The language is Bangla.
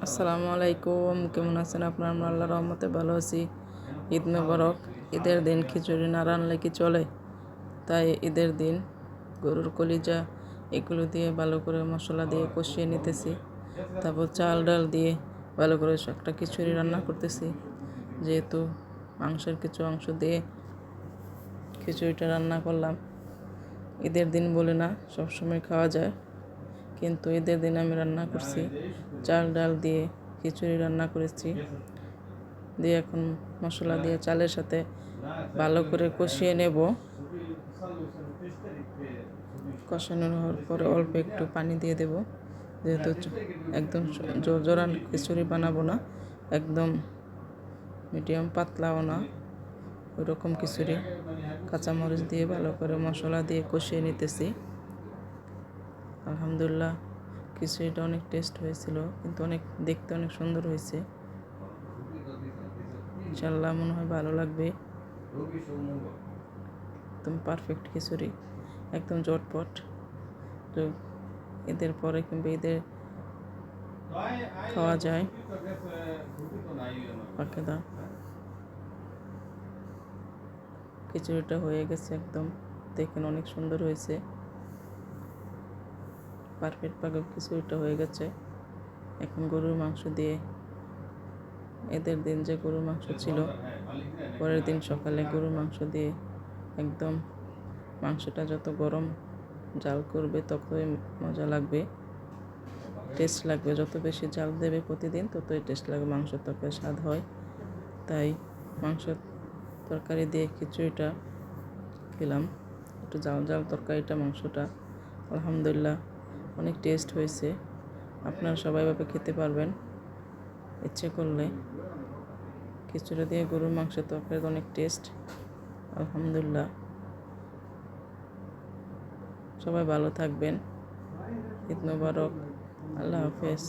আসসালামু আলাইকুম, কেমন আছেন আপনার? আমরা আল্লাহর রহমতে ভালো আছি। ঈদ মোবারক। ঈদের দিন খিচুড়ি না রানলে কি চলে? তাই ঈদের দিন গরুর কলিজা এগুলো দিয়ে ভালো করে মশলা দিয়ে কষিয়ে নিতেছি। তারপর চাল ডাল দিয়ে ভালো করে একটা খিচুড়ি রান্না করতেছি। যেহেতু মাংসের কিছু অংশ দিয়ে খিচুড়িটা রান্না করলাম। ঈদের দিন বলে না, সবসময় খাওয়া যায়, কিন্তু ঈদের দিন আমি রান্না করছি, চাল ডাল দিয়ে খিচুড়ি রান্না করেছি। দিয়ে এখন মশলা দিয়ে চালের সাথে ভালো করে কষিয়ে নেব। কষানো হওয়ার পরে অল্প একটু পানি দিয়ে দেব, যেহেতু একদম জোরজোরান খিচুড়ি বানাবো না, একদম মিডিয়াম পাতলাও না, ওইরকম খিচুড়ি। কাঁচামরিচ দিয়ে ভালো করে মশলা দিয়ে কষিয়ে নিতেছি। আলহামদুলিল্লাহ, খিচুড়িটা অনেক টেস্ট হয়েছিল, কিন্তু দেখতে অনেক সুন্দর হয়েছে। ইনশাল্লাহ মনে হয় ভালো লাগবে। একদম পারফেক্ট খিচুড়ি, একদম জটপট। তো ঈদের পরে কিংবা ঈদের খাওয়া যায় পাকেদা। খিচুড়িটা হয়ে গেছে, একদম দেখেন অনেক সুন্দর হয়েছে, পারফেক্ট ভাবে খিচুড়িটা হয়ে গেছে। এখন গরুর মাংস দিয়ে, ঈদের দিন যে গরুর মাংস ছিল, পরের দিন সকালে গরুর মাংস দিয়ে একদম মাংসটা যত গরম জাল করবে ততই মজা লাগবে, টেস্ট লাগবে। যত বেশি জাল দেবে প্রতিদিন ততই টেস্ট লাগবে, মাংসের তরকারি স্বাদ হয়। তাই মাংসের তরকারি দিয়ে খিচুড়িটা খেলাম, একটু জাল জাল তরকারিটা, মাংসটা আলহামদুলিল্লাহ অনেক টেস্ট হয়েছে। আপনারা সবাই এভাবে খেতে পারবেন ইচ্ছে করলে। খিচুড়ি দিয়ে গরুর মাংসের তরকারি অনেক টেস্ট, আলহামদুলিল্লাহ। সবাই ভালো থাকবেন। ঈদ মোবারক। আল্লাহ হাফেজ।